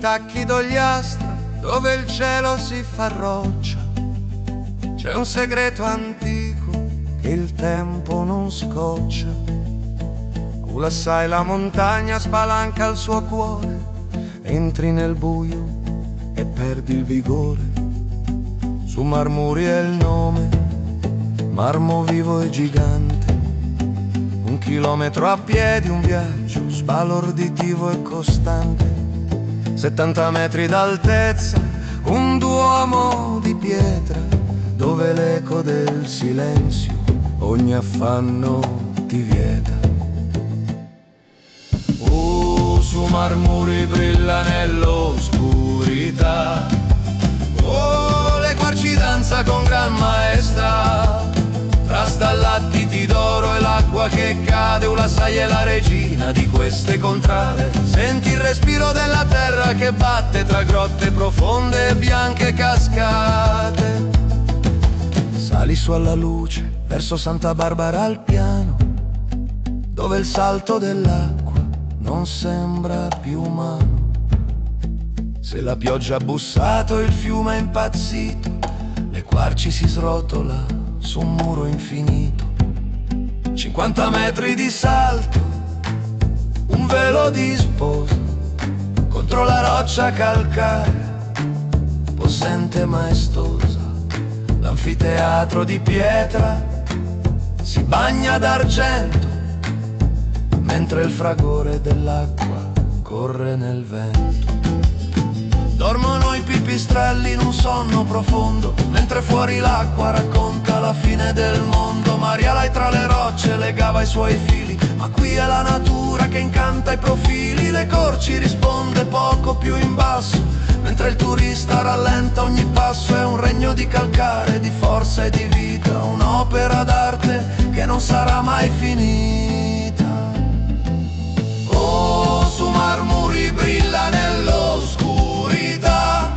tacchi d'ogliastra dove il cielo si fa roccia. C'è un segreto antico che il tempo non scoccia. Tu lassai la montagna, spalanca il suo cuore, entri nel buio e perdi il vigore. Su Marmuri è il nome, marmo vivo e gigante. 1 chilometro a piedi, un viaggio sbalorditivo e costante. 70 metri d'altezza, un duomo di pietra, dove l'eco del silenzio ogni affanno ti vieta. Su Marmuri brilla nell'oscurità, le querci danza con gran maestà. Tra stalattiti d'oro e l'acqua che cade, la sai è la regina di queste contrade. Senti il respiro della terra che batte tra grotte profonde e bianche cascate. Sali su alla luce verso Santa Barbara al piano, dove il salto dell'acqua non sembra più umano. Se la pioggia ha bussato e il fiume è impazzito, le querci si srotola su un muro infinito. 50 metri di salto, un velo di sposa contro la roccia calcarea, possente e maestosa. L'anfiteatro di pietra si bagna d'argento, mentre il fragore dell'acqua corre nel vento. Dormono i pipistrelli in un sonno profondo, mentre fuori l'acqua racconta la fine del mondo. Maria Lai tra le rocce legava i suoi fili, ma qui è la natura che incanta i profili. Le Corci risponde poco più in basso, mentre il turista rallenta ogni passo. È un regno di calcare, di forza e di vita, un'opera d'arte che non sarà mai finita. Su Marmuri brilla nell'oscurità,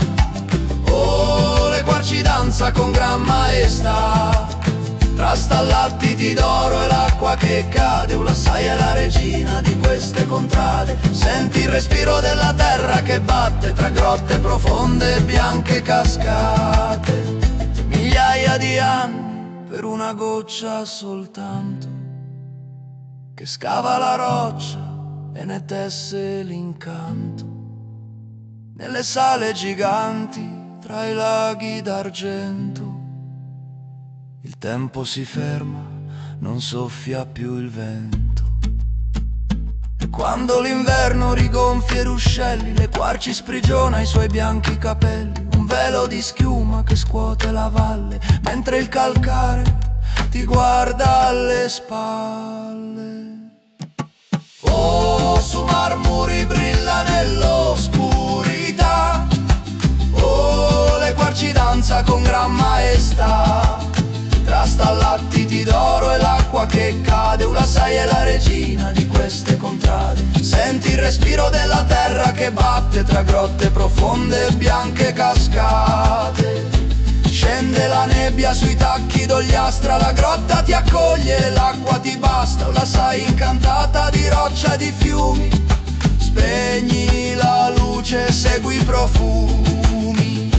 le querci danza con gran maestà. Tra stalattiti d'oro e l'acqua che cade, la sai è la regina di queste contrade. Senti il respiro della terra che batte tra grotte profonde e bianche cascate. Migliaia di anni per una goccia soltanto, che scava la roccia e ne tesse l'incanto. Nelle sale giganti tra i laghi d'argento, il tempo si ferma, non soffia più il vento. E quando l'inverno rigonfia i ruscelli, le querci sprigiona i suoi bianchi capelli. Un velo di schiuma che scuote la valle, mentre il calcare ti guarda alle spalle. Su Marmuri brilla nell'oscurità, le querci danza con gran maestà. Tra stalattiti d'oro e l'acqua che cade, la sai è la regina di queste contrade. Senti il respiro della terra che batte tra grotte profonde e bianche cascate. Scende la nebbia sui tacchi d'ogliastra, la grotta ti accoglie, l'acqua ti basta. La sai incantata di roccia e di fiumi, spegni la luce, segui i profumi.